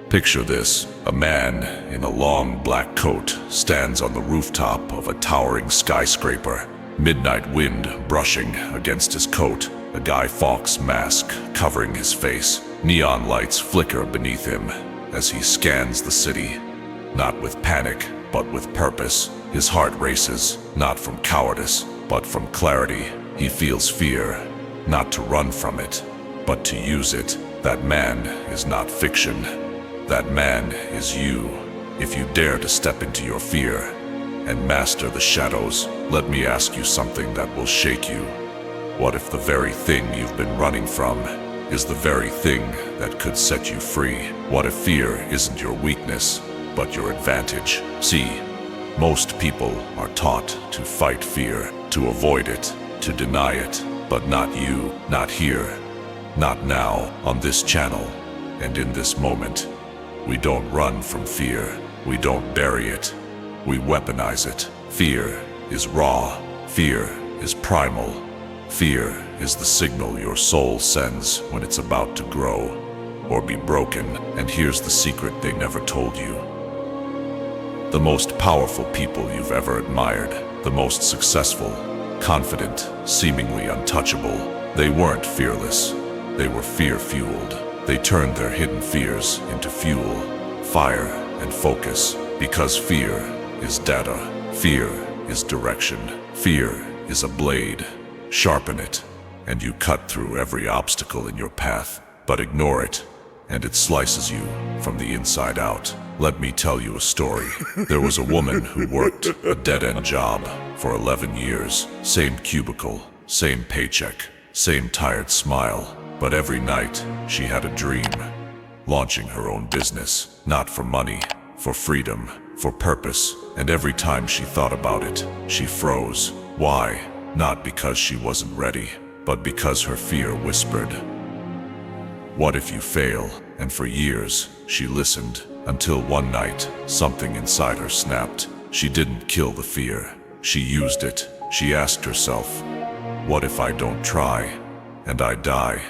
Picture this. A man in a long black coat stands on the rooftop of a towering skyscraper. Midnight wind brushing against his coat. A Guy Fawkes mask covering his face. Neon lights flicker beneath him as he scans the city. Not with panic, but with purpose. His heart races, not from cowardice, but from clarity. He feels fear, not to run from it, but to use it. That man is not fiction. That man is you. If you dare to step into your fear and master the shadows, let me ask you something that will shake you. What if the very thing you've been running from is the very thing that could set you free? What if fear isn't your weakness, but your advantage? See, most people are taught to fight fear, to avoid it, to deny it, but not you, not here, not now, on this channel, and in this moment. We don't run from fear, we don't bury it, we weaponize it. Fear is raw, fear is primal, fear is the signal your soul sends when it's about to grow or be broken. And here's the secret they never told you. The most powerful people you've ever admired, the most successful, confident, seemingly untouchable, they weren't fearless, they were fear-fueled. They turned their hidden fears into fuel, fire, and focus. Because fear is data, fear is direction, fear is a blade. Sharpen it, and you cut through every obstacle in your path. But ignore it, and it slices you from the inside out. Let me tell you a story. There was a woman who worked a dead-end job for 11 years. Same cubicle, same paycheck, same tired smile. But every night, she had a dream. Launching her own business. Not for money, for freedom, for purpose. And every time she thought about it, she froze. Why? Not because she wasn't ready, but because her fear whispered, "What if you fail?" And for years, she listened, until one night, something inside her snapped. She didn't kill the fear, she used it. She asked herself, "What if I don't try, and I die,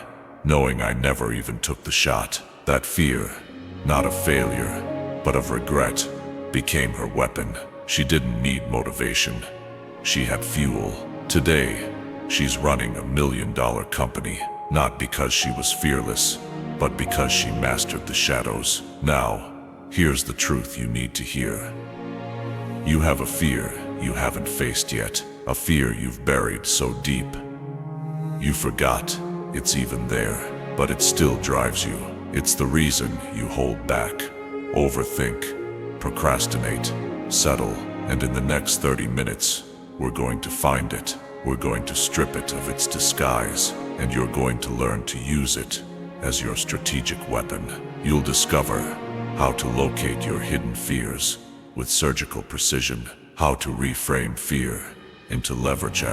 knowing I never even took the shot?" That fear, not of failure, but of regret, became her weapon. She didn't need motivation, she had fuel. Today, she's running $1 million company, not because she was fearless, but because she mastered the shadows. Now, here's the truth you need to hear. You have a fear you haven't faced yet, a fear you've buried so deep. You forgot it's even there, but it still drives you. It's the reason you hold back, overthink, procrastinate, settle, and in the next 30 minutes, we're going to find it. We're going to strip it of its disguise, and you're going to learn to use it as your strategic weapon. You'll discover how to locate your hidden fears with surgical precision, how to reframe fear into leverage,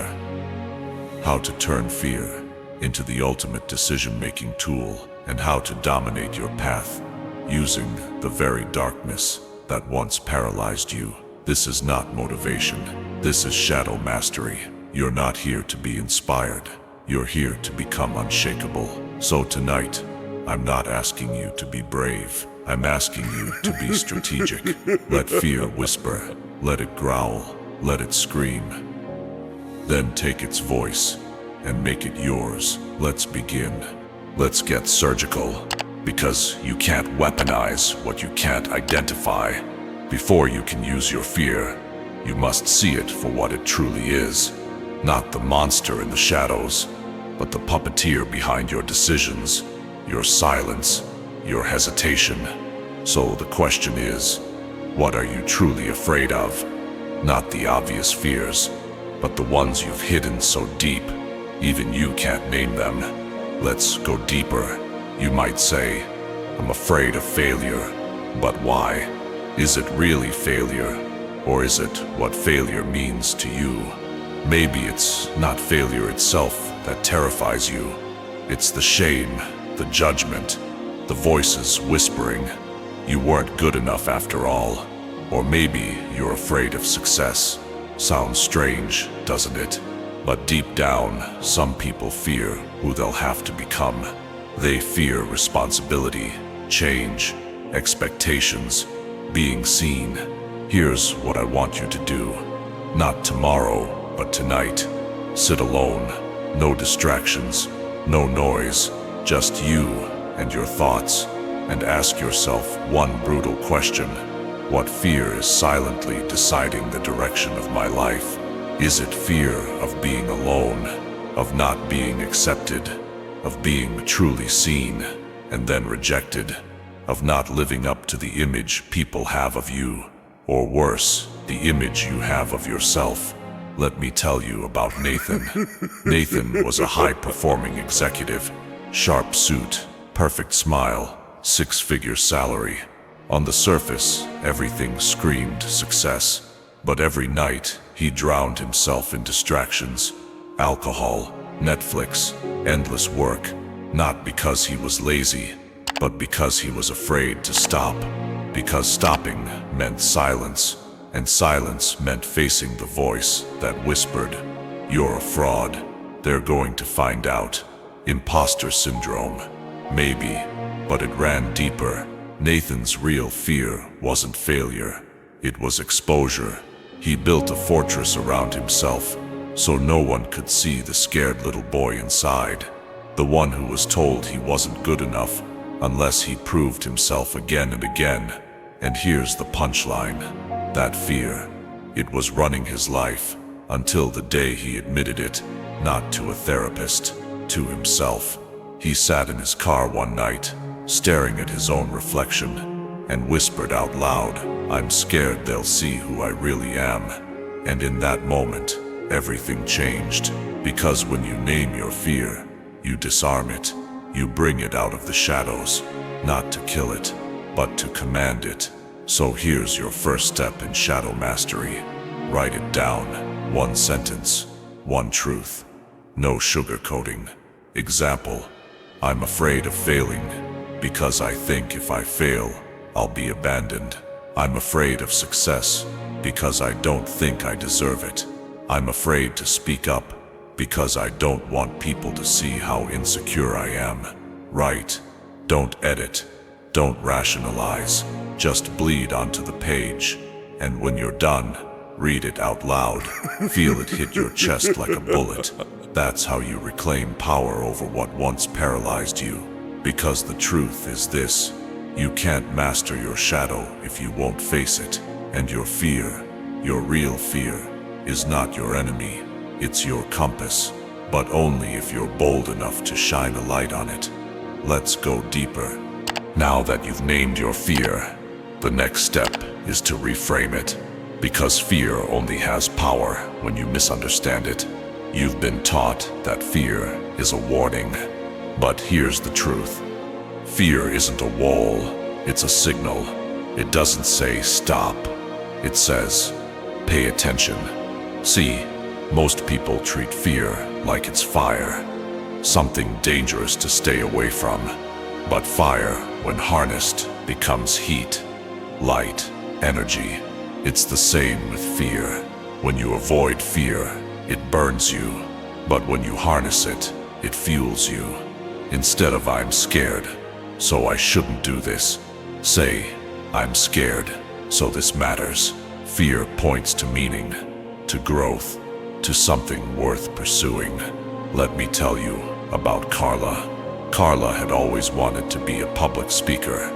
how to turn fear into the ultimate decision-making tool, and how to dominate your path using the very darkness that once paralyzed you. This is not motivation. This is shadow mastery. You're not here to be inspired. You're here to become unshakable. So tonight, I'm not asking you to be brave. I'm asking you to be strategic. Let fear whisper. Let it growl. Let it scream. Then take its voice and make it yours. Let's begin. Let's get surgical. Because you can't weaponize what you can't identify. Before you can use your fear, you must see it for what it truly is. Not the monster in the shadows, but the puppeteer behind your decisions, your silence, your hesitation. So the question is, what are you truly afraid of? Not the obvious fears, but the ones you've hidden so deep, even you can't name them. Let's go deeper. You might say, I'm afraid of failure, but why? Is it really failure, or is it what failure means to you? Maybe it's not failure itself that terrifies you. It's the shame, the judgment, the voices whispering, you weren't good enough after all. Or maybe you're afraid of success. Sounds strange, doesn't it? But deep down, some people fear who they'll have to become. They fear responsibility, change, expectations, being seen. Here's what I want you to do. Not tomorrow, but tonight. Sit alone, no distractions, no noise, just you and your thoughts, and ask yourself one brutal question. What fear is silently deciding the direction of my life? Is it fear of being alone, of not being accepted, of being truly seen and then rejected, of not living up to the image people have of you, or worse, the image you have of yourself? Let me tell you about Nathan. Nathan was a high-performing executive, sharp suit, perfect smile, six-figure salary. On the surface, everything screamed success, but every night he drowned himself in distractions, alcohol, Netflix, endless work, not because he was lazy, but because he was afraid to stop, because stopping meant silence, and silence meant facing the voice that whispered, "You're a fraud. They're going to find out." Imposter syndrome. Maybe, but it ran deeper. Nathan's real fear wasn't failure. It was exposure. He built a fortress around himself, so no one could see the scared little boy inside. The one who was told he wasn't good enough unless he proved himself again and again. And here's the punchline. That fear, it was running his life until the day he admitted it, not to a therapist, to himself. He sat in his car one night, staring at his own reflection, and whispered out loud, "I'm scared they'll see who I really am." And in that moment, everything changed. Because when you name your fear, you disarm it. You bring it out of the shadows, not to kill it, but to command it. So here's your first step in shadow mastery. Write it down. One sentence, one truth. No sugarcoating. Example: I'm afraid of failing because I think if I fail, I'll be abandoned. I'm afraid of success because I don't think I deserve it. I'm afraid to speak up because I don't want people to see how insecure I am. Write. Don't edit. Don't rationalize. Just bleed onto the page. And when you're done, read it out loud. Feel it hit your chest like a bullet. That's how you reclaim power over what once paralyzed you. Because the truth is this: you can't master your shadow if you won't face it. And your fear, your real fear, is not your enemy. It's your compass, but only if you're bold enough to shine a light on it. Let's go deeper. Now that you've named your fear, the next step is to reframe it. Because fear only has power when you misunderstand it. You've been taught that fear is a warning. But here's the truth. Fear isn't a wall, it's a signal. It doesn't say stop. It says, pay attention. See, most people treat fear like it's fire, something dangerous to stay away from. But fire, when harnessed, becomes heat, light, energy. It's the same with fear. When you avoid fear, it burns you. But when you harness it, it fuels you. Instead of "I'm scared, so I shouldn't do this," say, "I'm scared, so this matters." Fear points to meaning, to growth, to something worth pursuing. Let me tell you about Carla. Carla had always wanted to be a public speaker,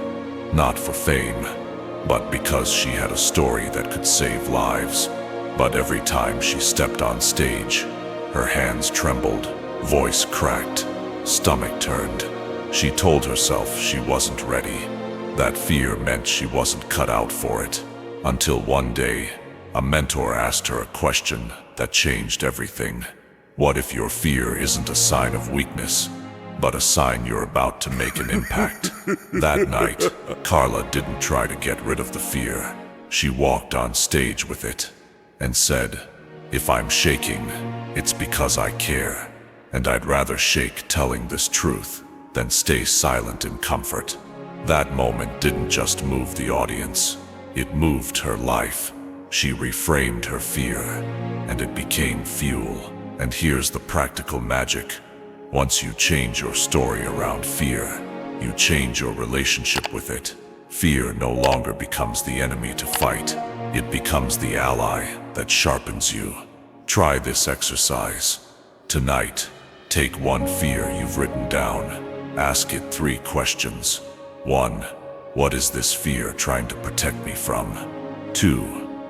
not for fame, but because she had a story that could save lives. But every time she stepped on stage, her hands trembled, voice cracked, stomach turned. She told herself she wasn't ready. That fear meant she wasn't cut out for it. Until one day, a mentor asked her a question that changed everything. What if your fear isn't a sign of weakness, but a sign you're about to make an impact? That night, Carla didn't try to get rid of the fear. She walked on stage with it and said, "If I'm shaking, it's because I care. And I'd rather shake telling this truth than stay silent in comfort." That moment didn't just move the audience, it moved her life. She reframed her fear, and it became fuel. And here's the practical magic. Once you change your story around fear, you change your relationship with it. Fear no longer becomes the enemy to fight. It becomes the ally that sharpens you. Try this exercise. Tonight, take one fear you've written down. Ask it 3 questions. 1. What is this fear trying to protect me from? 2.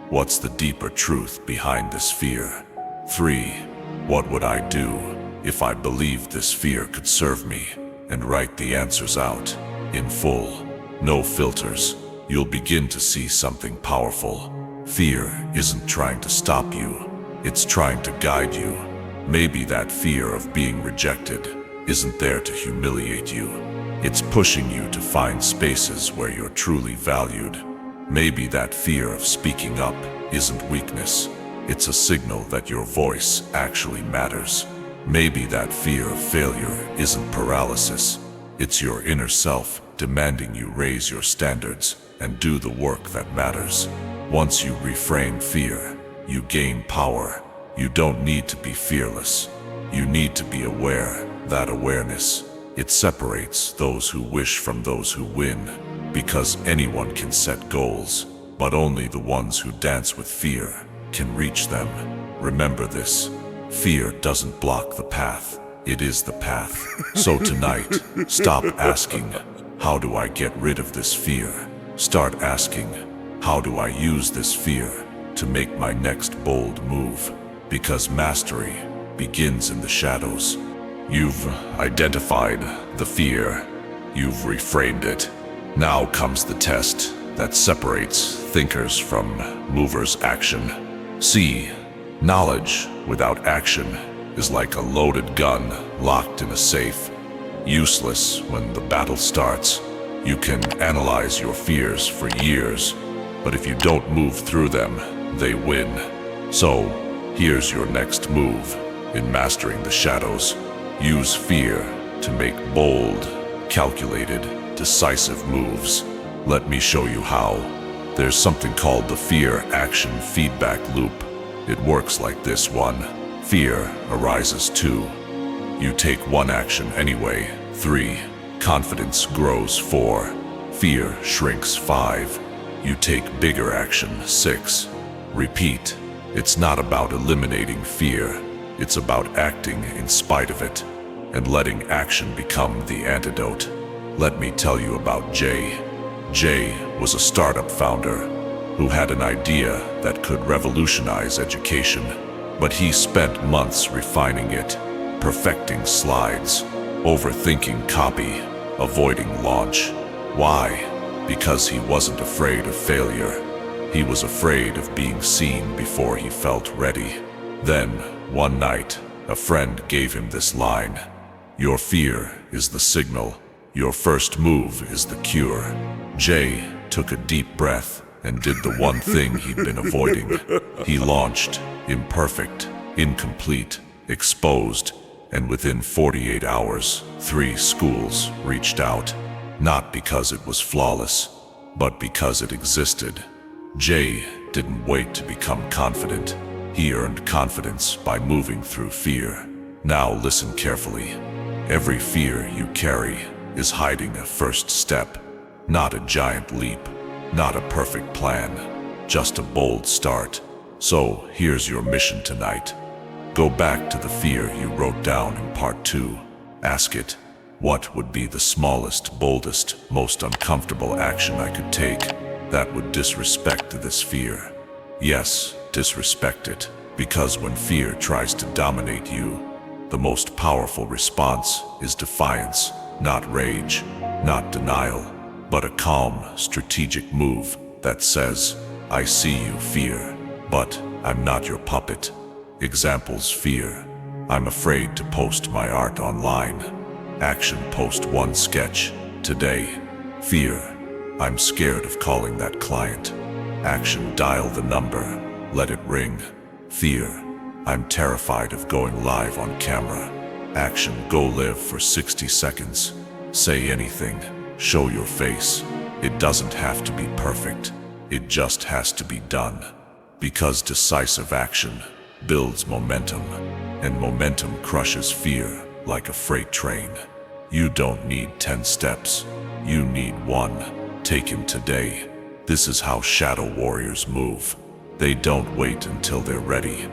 What's the deeper truth behind this fear? 3. What would I do if I believed this fear could serve me? And write the answers out, in full. No filters. You'll begin to see something powerful. Fear isn't trying to stop you. It's trying to guide you. Maybe that fear of being rejected isn't there to humiliate you. It's pushing you to find spaces where you're truly valued. Maybe that fear of speaking up isn't weakness. It's a signal that your voice actually matters. Maybe that fear of failure isn't paralysis. It's your inner self demanding you raise your standards and do the work that matters. Once you reframe fear, you gain power. You don't need to be fearless. You need to be aware. That awareness, it separates those who wish from those who win. Because anyone can set goals, but only the ones who dance with fear can reach them. Remember this. Fear doesn't block the path. It is the path. So tonight, stop asking, how do I get rid of this fear? Start asking, how do I use this fear to make my next bold move? Because mastery begins in the shadows. You've identified the fear. You've reframed it. Now comes the test that separates thinkers from movers' action. See, knowledge without action is like a loaded gun locked in a safe. Useless when the battle starts. You can analyze your fears for years, but if you don't move through them, they win. So, here's your next move. In mastering the shadows, use fear to make bold, calculated, decisive moves. Let me show you how. There's something called the fear-action feedback loop. It works like this. 1. Fear arises. 2. You take one action anyway. 3. Confidence grows. 4. Fear shrinks. 5. You take bigger action. 6. Repeat. It's not about eliminating fear. It's about acting in spite of it, and letting action become the antidote. Let me tell you about Jay. Jay was a startup founder who had an idea that could revolutionize education, but he spent months refining it, perfecting slides, overthinking copy, avoiding launch. Why? Because he wasn't afraid of failure. He was afraid of being seen before he felt ready. Then, one night, a friend gave him this line: "Your fear is the signal. Your first move is the cure." Jay took a deep breath and did the one thing he'd been avoiding. He launched, imperfect, incomplete, exposed, and within 48 hours, 3 schools reached out. Not because it was flawless, but because it existed. Jay didn't wait to become confident. He earned confidence by moving through fear. Now listen carefully. Every fear you carry is hiding a first step. Not a giant leap, not a perfect plan, just a bold start. So here's your mission tonight. Go back to the fear you wrote down in part 2. Ask it, what would be the smallest, boldest, most uncomfortable action I could take that would disrespect this fear? Yes, disrespect it, because when fear tries to dominate you, the most powerful response is defiance, not rage, not denial, but a calm, strategic move that says, "I see you, fear, but I'm not your puppet." Examples: fear, I'm afraid to post my art online. Action: post 1 sketch today. Fear, I'm scared of calling that client. Action: dial the number, let it ring. Fear, I'm terrified of going live on camera. Action: go live for 60 seconds. Say anything, show your face. It doesn't have to be perfect. It just has to be done. Because decisive action builds momentum, and momentum crushes fear like a freight train. You don't need 10 steps. You need one. Take him today. This is how shadow warriors move. They don't wait until they're ready.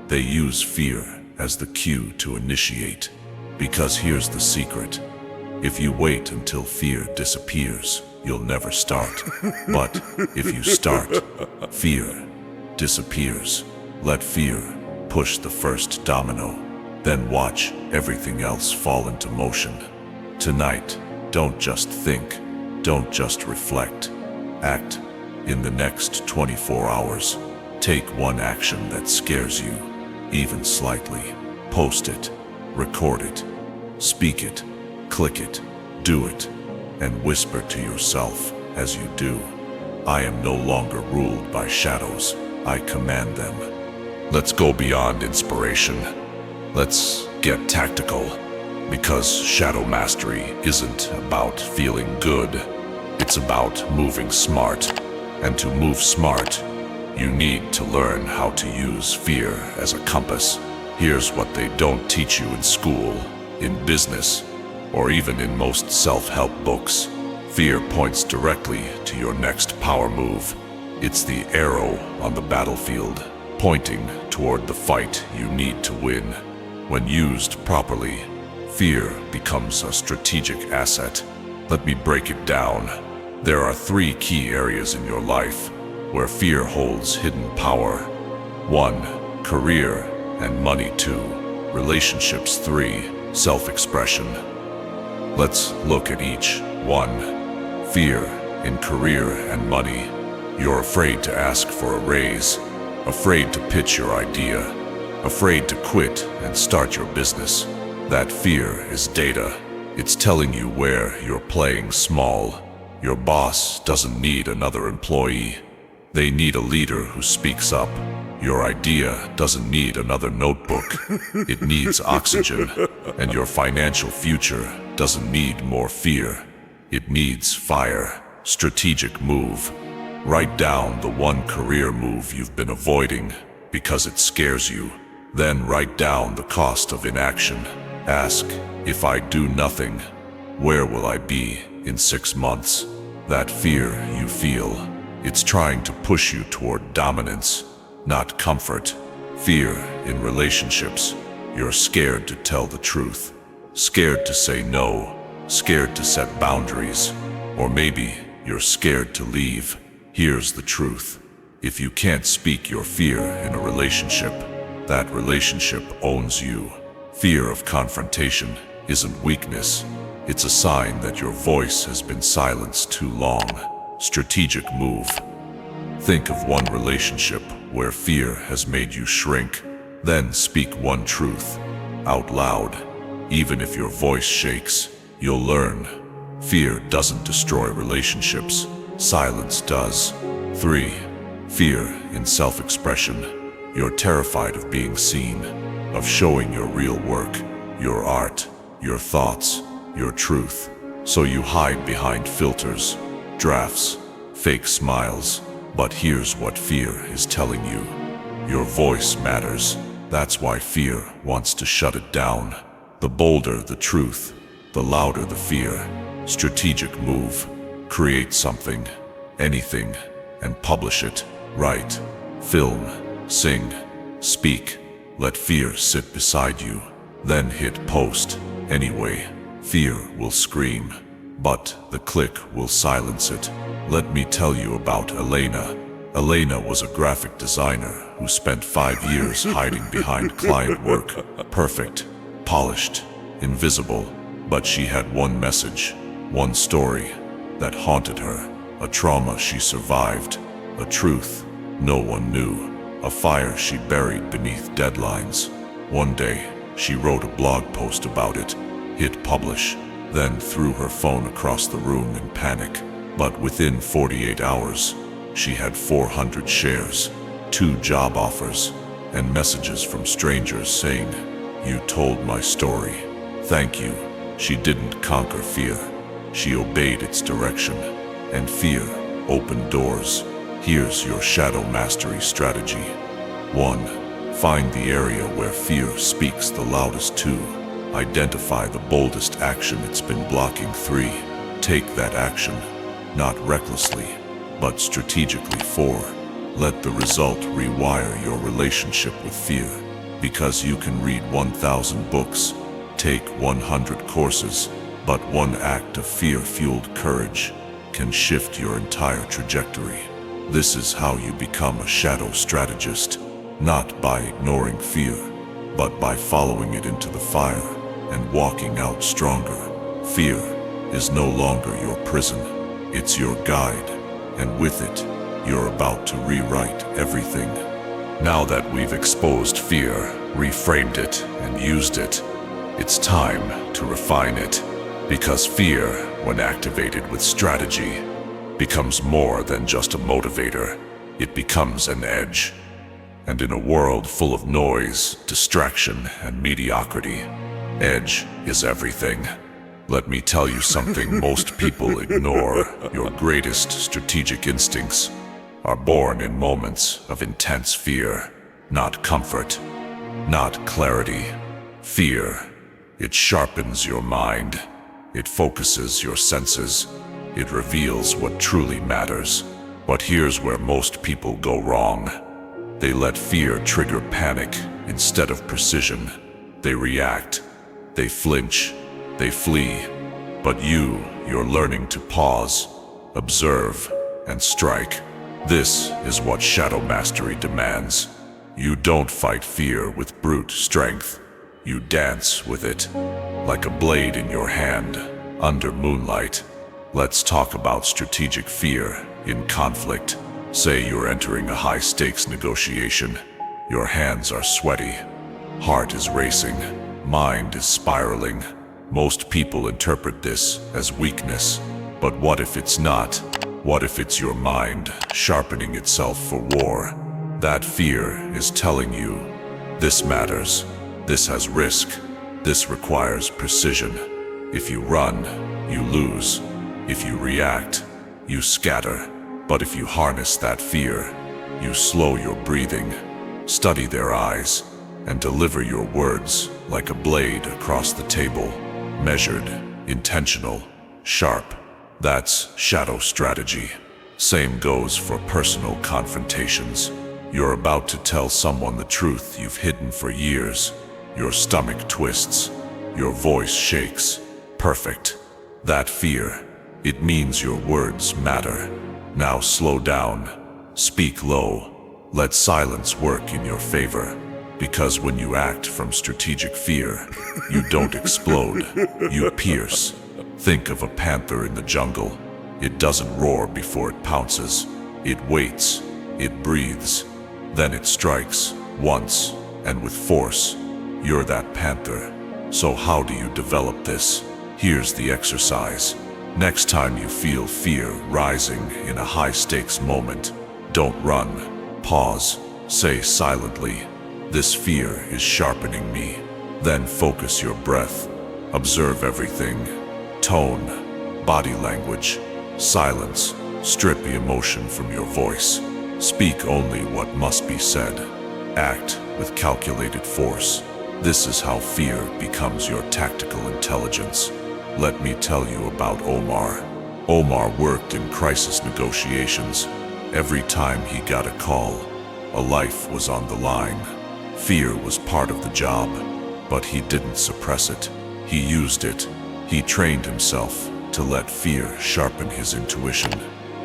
They use fear as the cue to initiate. Because here's the secret. If you wait until fear disappears, you'll never start. But if you start, fear disappears. Let fear push the first domino, then watch everything else fall into motion. Tonight, don't just think, don't just reflect. Act. In the next 24 hours, take one action that scares you, even slightly. Post it, record it, speak it, click it, do it, and whisper to yourself as you do. I am no longer ruled by shadows, I command them. Let's go beyond inspiration. Let's get tactical, because shadow mastery isn't about feeling good. It's about moving smart. And to move smart, you need to learn how to use fear as a compass. Here's what they don't teach you in school, in business, or even in most self-help books. Fear points directly to your next power move. It's the arrow on the battlefield, pointing toward the fight you need to win. When used properly, fear becomes a strategic asset. Let me break it down. There are 3 key areas in your life where fear holds hidden power. 1. Career and money. 2. Relationships. 3. Self-expression. Let's look at each. 1. Fear in career and money. You're afraid to ask for a raise, afraid to pitch your idea, afraid to quit and start your business. That fear is data. It's telling you where you're playing small. Your boss doesn't need another employee. They need a leader who speaks up. Your idea doesn't need another notebook. It needs oxygen. And your financial future doesn't need more fear. It needs fire. Strategic move. Write down the one career move you've been avoiding because it scares you. Then write down the cost of inaction. Ask, if I do nothing, where will I be in 6 months? That fear you feel, it's trying to push you toward dominance, not comfort. Fear in relationships. You're scared to tell the truth, scared to say no, scared to set boundaries, or maybe you're scared to leave. Here's the truth. If you can't speak your fear in a relationship, that relationship owns you. Fear of confrontation isn't weakness. It's a sign that your voice has been silenced too long. Strategic move. Think of one relationship where fear has made you shrink. Then speak one truth out loud. Even if your voice shakes, you'll learn. Fear doesn't destroy relationships. Silence does. 3. Fear in self-expression. You're terrified of being seen, of showing your real work, your art, your thoughts, your truth. So you hide behind filters, drafts, fake smiles. But here's what fear is telling you. Your voice matters. That's why fear wants to shut it down. The bolder the truth, the louder the fear. Strategic move. Create something, anything, and publish it. Write, film, sing, speak. Let fear sit beside you. Then hit post. Anyway, fear will scream, but the click will silence it. Let me tell you about Elena. Elena was a graphic designer who spent 5 years hiding behind client work. Perfect, polished, invisible. But she had one message, one story that haunted her. A trauma she survived, a truth no one knew, a fire she buried beneath deadlines. One day, she wrote a blog post about it, hit publish, then threw her phone across the room in panic. But within 48 hours, she had 400 shares, 2 job offers, and messages from strangers saying, "You told my story. Thank you." She didn't conquer fear. She obeyed its direction, and fear opened doors. Here's your shadow mastery strategy. 1. Find the area where fear speaks the loudest too. Identify the boldest action it's been blocking. 3. Take that action, not recklessly, but strategically. 4. Let the result rewire your relationship with fear. Because you can read 1,000 books, take 100 courses, but one act of fear-fueled courage can shift your entire trajectory. This is how you become a shadow strategist, not by ignoring fear, but by following it into the fire and walking out stronger. Fear is no longer your prison, it's your guide, and with it, you're about to rewrite everything. Now that we've exposed fear, reframed it, and used it, it's time to refine it. Because fear, when activated with strategy, becomes more than just a motivator. It becomes an edge. And in a world full of noise, distraction, and mediocrity, edge is everything. Let me tell you something most people ignore. Your greatest strategic instincts are born in moments of intense fear, not comfort, not clarity. Fear, it sharpens your mind. It focuses your senses. It reveals what truly matters. But here's where most people go wrong. They let fear trigger panic instead of precision. They react. They flinch. They flee. But you're learning to pause, observe, and strike. This is what Shadow Mastery demands. You don't fight fear with brute strength. You dance with it, like a blade in your hand, under moonlight. Let's talk about strategic fear in conflict. Say you're entering a high-stakes negotiation. Your hands are sweaty, heart is racing, mind is spiraling. Most people interpret this as weakness, but what if it's not? What if it's your mind sharpening itself for war? That fear is telling you, this matters. This has risk. This requires precision. If you run, you lose. If you react, you scatter. But if you harness that fear, you slow your breathing, study their eyes, and deliver your words like a blade across the table. Measured, intentional, sharp. That's shadow strategy. Same goes for personal confrontations. You're about to tell someone the truth you've hidden for years. Your stomach twists. Your voice shakes. Perfect. That fear, it means your words matter. Now slow down. Speak low. Let silence work in your favor. Because when you act from strategic fear, you don't explode. You pierce. Think of a panther in the jungle. It doesn't roar before it pounces. It waits. It breathes. Then it strikes. Once. And with force. You're that panther. So how do you develop this? Here's the exercise. Next time you feel fear rising in a high-stakes moment, don't run. Pause. Say silently, this fear is sharpening me. Then focus your breath. Observe everything. Tone, body language, silence. Strip the emotion from your voice. Speak only what must be said. Act with calculated force. This is how fear becomes your tactical intelligence. Let me tell you about Omar. Omar worked in crisis negotiations. Every time he got a call, a life was on the line. Fear was part of the job, but he didn't suppress it. He used it. He trained himself to let fear sharpen his intuition.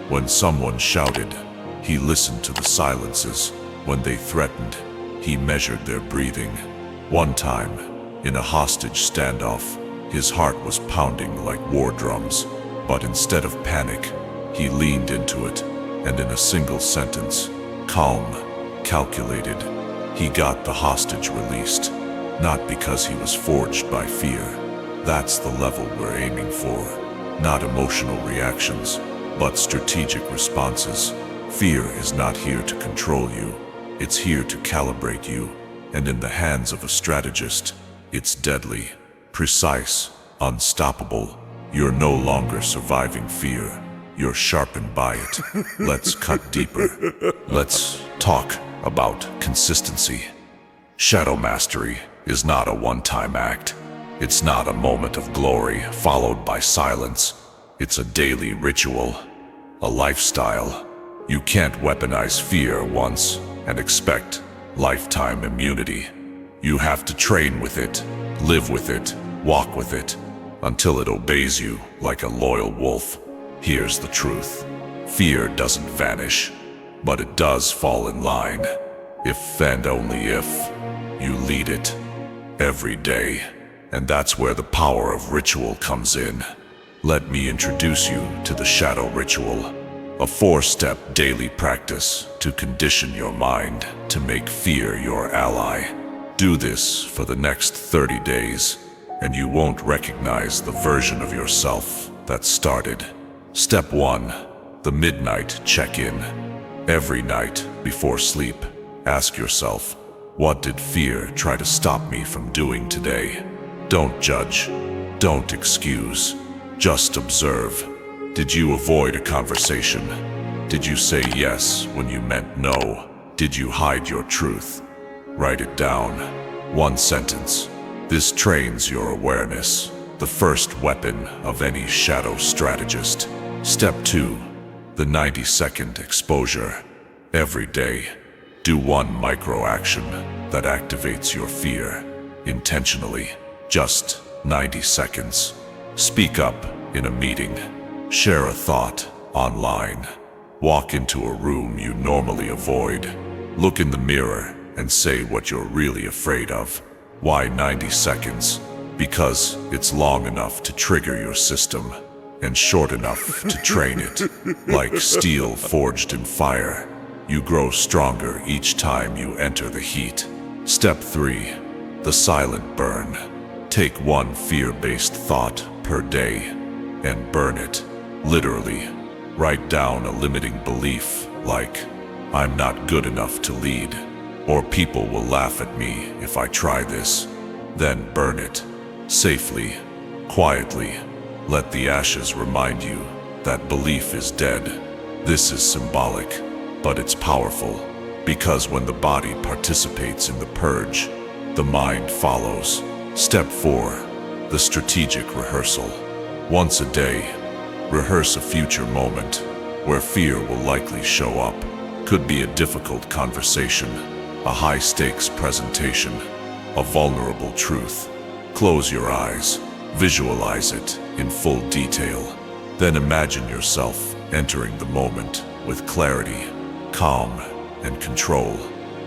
When someone shouted, he listened to the silences. When they threatened, he measured their breathing. One time, in a hostage standoff, his heart was pounding like war drums, but instead of panic, he leaned into it, and in a single sentence, calm, calculated, he got the hostage released. Not because he was forged by fear. That's the level we're aiming for. Not emotional reactions, but strategic responses. Fear is not here to control you. It's here to calibrate you. And in the hands of a strategist, it's deadly, precise, unstoppable. You're no longer surviving fear. You're sharpened by it. Let's cut deeper. Let's talk about consistency. Shadow mastery is not a one-time act. It's not a moment of glory followed by silence. It's a daily ritual, a lifestyle. You can't weaponize fear once and expect lifetime immunity. You have to train with it, live with it, walk with it, until it obeys you like a loyal wolf. Here's the truth. Fear doesn't vanish, but it does fall in line. If and only if you lead it every day. And that's where the power of ritual comes in. Let me introduce you to the Shadow Ritual, a 4-step daily practice to condition your mind to make fear your ally. Do this for the next 30 days, and you won't recognize the version of yourself that started. Step 1. The midnight check-in. Every night before sleep, ask yourself, what did fear try to stop me from doing today? Don't judge. Don't excuse. Just observe. Did you avoid a conversation? Did you say yes when you meant no? Did you hide your truth? Write it down. 1 sentence. This trains your awareness, the first weapon of any shadow strategist. Step 2. The 90-second exposure. Every day, do 1 micro-action that activates your fear, intentionally. Just 90 seconds. Speak up in a meeting. Share a thought online. Walk into a room you normally avoid. Look in the mirror and say what you're really afraid of. Why 90 seconds? Because it's long enough to trigger your system and short enough to train it. Like steel forged in fire, you grow stronger each time you enter the heat. Step 3. The silent burn. Take 1 fear-based thought per day and burn it. Literally, write down a limiting belief like, I'm not good enough to lead, or people will laugh at me if I try this. Then burn it. Safely, quietly. Let the ashes remind you that belief is dead. This is symbolic, but it's powerful, because when the body participates in the purge, the mind follows. Step 4. The strategic rehearsal. Once a day, rehearse a future moment where fear will likely show up. Could be a difficult conversation, a high-stakes presentation, a vulnerable truth. Close your eyes, visualize it in full detail. Then imagine yourself entering the moment with clarity, calm, and control.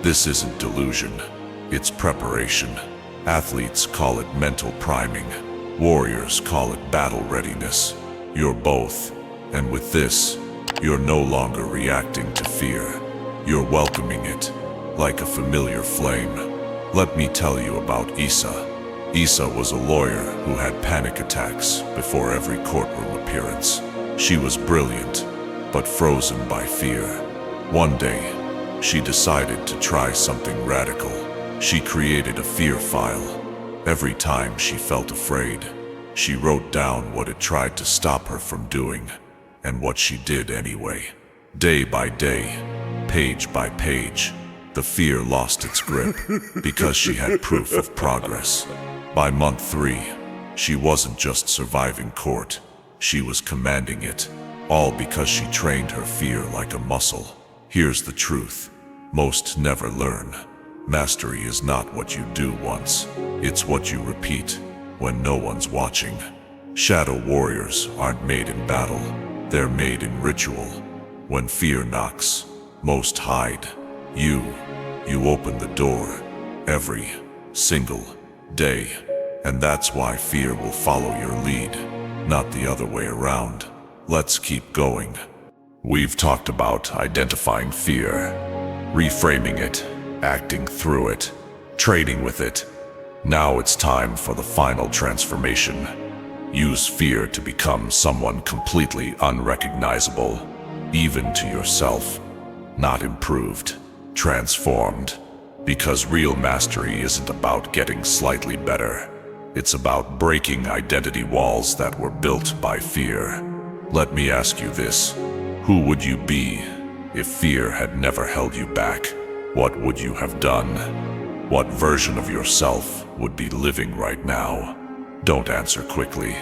This isn't delusion, it's preparation. Athletes call it mental priming. Warriors call it battle readiness. You're both. And with this, you're no longer reacting to fear. You're welcoming it, like a familiar flame. Let me tell you about Isa. Isa was a lawyer who had panic attacks before every courtroom appearance. She was brilliant, but frozen by fear. One day, she decided to try something radical. She created a fear file. Every time she felt afraid, she wrote down what it tried to stop her from doing, and what she did anyway. Day by day, page by page, the fear lost its grip because she had proof of progress. By month 3, she wasn't just surviving court, she was commanding it, all because she trained her fear like a muscle. Here's the truth. Most never learn. Mastery is not what you do once, it's what you repeat when no one's watching. Shadow warriors aren't made in battle, they're made in ritual. When fear knocks, most hide. You open the door every single day. And that's why fear will follow your lead, not the other way around. Let's keep going. We've talked about identifying fear, reframing it, acting through it, trading with it. Now it's time for the final transformation. Use fear to become someone completely unrecognizable, even to yourself. Not improved, transformed. Because real mastery isn't about getting slightly better. It's about breaking identity walls that were built by fear. Let me ask you this. Who would you be if fear had never held you back? What would you have done? What version of yourself would be living right now? Don't answer quickly.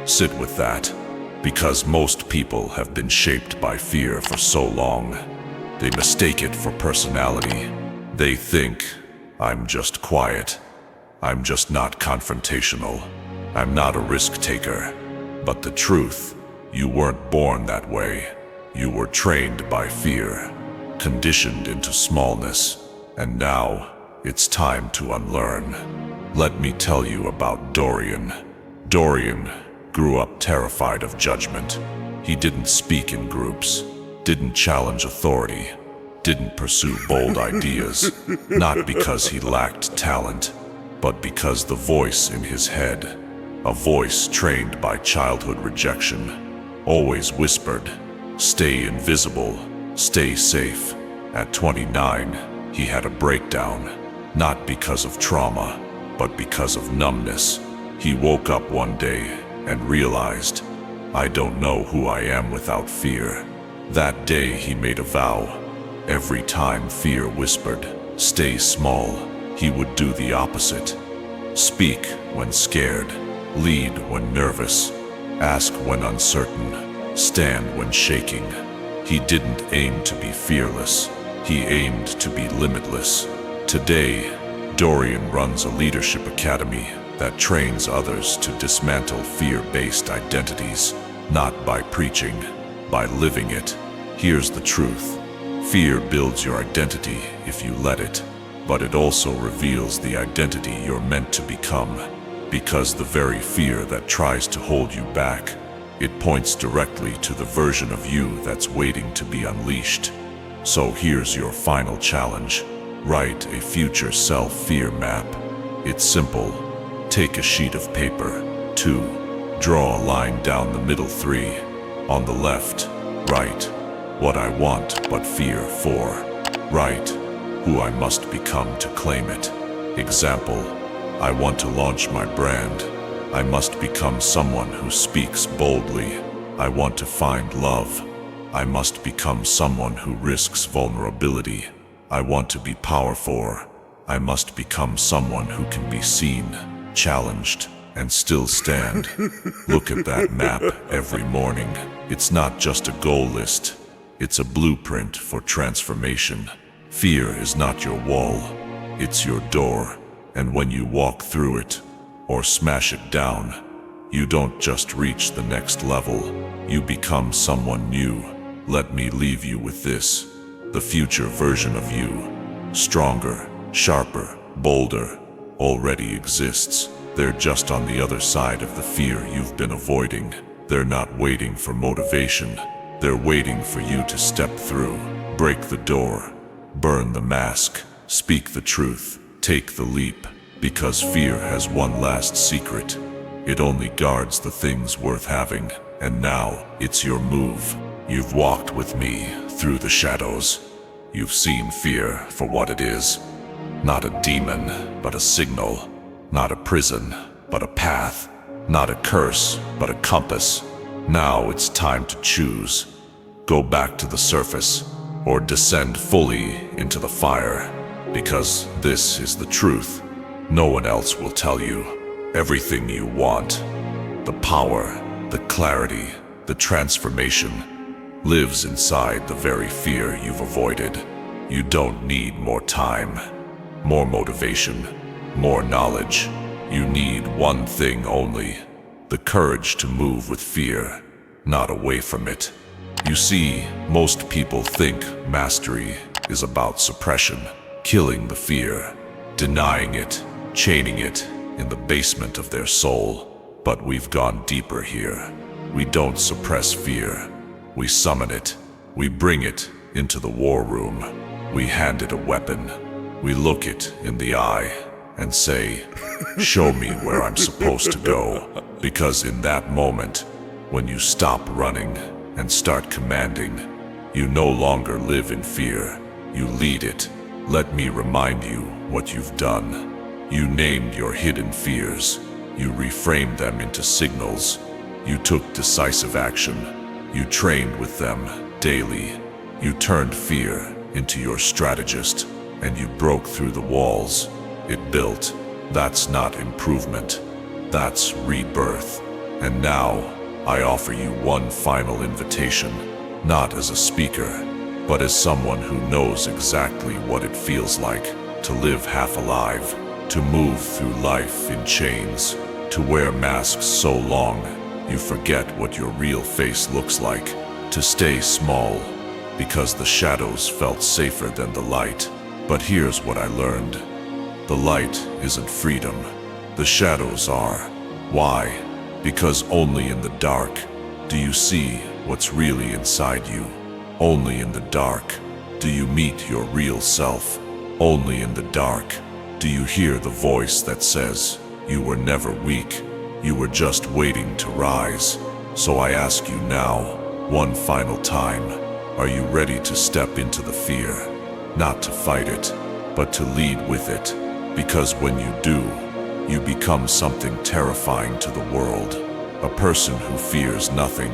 Sit with that, because most people have been shaped by fear for so long. They mistake it for personality. They think, I'm just quiet. I'm just not confrontational. I'm not a risk taker. But the truth, you weren't born that way. You were trained by fear, conditioned into smallness, and now it's time to unlearn. Let me tell you about Dorian. Dorian grew up terrified of judgment. He didn't speak in groups, didn't challenge authority, didn't pursue bold ideas, not because he lacked talent, but because the voice in his head, a voice trained by childhood rejection, always whispered, stay invisible, stay safe. At 29, he had a breakdown, not because of trauma, but because of numbness. He woke up one day and realized, I don't know who I am without fear. That day he made a vow. Every time fear whispered, stay small, he would do the opposite. Speak when scared, lead when nervous, ask when uncertain, stand when shaking. He didn't aim to be fearless, he aimed to be limitless. Today, Dorian runs a leadership academy that trains others to dismantle fear-based identities, not by preaching, by living it. Here's the truth. Fear builds your identity if you let it, but it also reveals the identity you're meant to become, because the very fear that tries to hold you back, it points directly to the version of you that's waiting to be unleashed. So here's your final challenge. Write a future self-fear map. It's simple. Take a sheet of paper. 2. Draw a line down the middle. 3. On the left, write what I want but fear. 4. Write who I must become to claim it. Example, I want to launch my brand. I must become someone who speaks boldly. I want to find love. I must become someone who risks vulnerability. I want to be powerful. I must become someone who can be seen, challenged, and still stand. Look at that map every morning. It's not just a goal list. It's a blueprint for transformation. Fear is not your wall. It's your door. And when you walk through it, or smash it down, you don't just reach the next level. You become someone new. Let me leave you with this. The future version of you, stronger, sharper, bolder, already exists. They're just on the other side of the fear you've been avoiding. They're not waiting for motivation. They're waiting for you to step through. Break the door. Burn the mask. Speak the truth. Take the leap. Because fear has one last secret. It only guards the things worth having. And now, it's your move. You've walked with me through the shadows. You've seen fear for what it is. Not a demon, but a signal. Not a prison, but a path. Not a curse, but a compass. Now it's time to choose. Go back to the surface, or descend fully into the fire. Because this is the truth. No one else will tell you. Everything you want, the power, the clarity, the transformation, lives inside the very fear you've avoided. You don't need more time, more motivation, more knowledge. You need one thing only, the courage to move with fear, not away from it. You see, most people think mastery is about suppression, killing the fear, denying it, chaining it in the basement of their soul. But we've gone deeper here. We don't suppress fear. We summon it. We bring it into the war room. We hand it a weapon. We look it in the eye and say, show me where I'm supposed to go. Because in that moment, when you stop running and start commanding, you no longer live in fear. You lead it. Let me remind you what you've done. You named your hidden fears. You reframed them into signals. You took decisive action. You trained with them daily. You turned fear into your strategist, and you broke through the walls. it built. That's not improvement. That's rebirth. And now, I offer you one final invitation, not as a speaker, but as someone who knows exactly what it feels like to live half alive, to move through life in chains, to wear masks so long you forget what your real face looks like, to stay small because the shadows felt safer than the light. But here's what I learned. The light isn't freedom. The shadows are. Why? Because only in the dark do you see what's really inside you. Only in the dark do you meet your real self. Only in the dark do you hear the voice that says, you were never weak, you were just waiting to rise. So I ask you now, one final time, are you ready to step into the fear? Not to fight it, but to lead with it. Because when you do, you become something terrifying to the world. A person who fears nothing,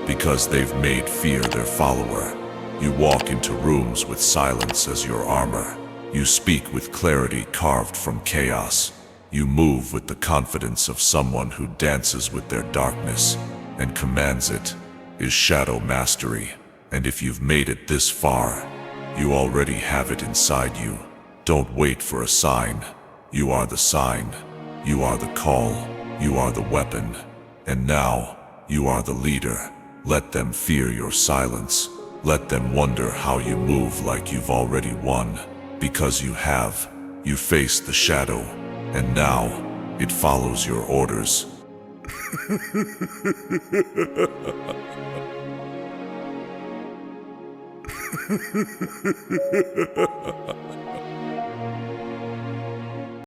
because they've made fear their follower. You walk into rooms with silence as your armor. You speak with clarity carved from chaos. You move with the confidence of someone who dances with their darkness and commands it. Is shadow mastery. And if you've made it this far, you already have it inside you. Don't wait for a sign. You are the sign. You are the call. You are the weapon. And now, you are the leader. Let them fear your silence. Let them wonder how you move like you've already won. Because you have. You face the shadow. And now, it follows your orders.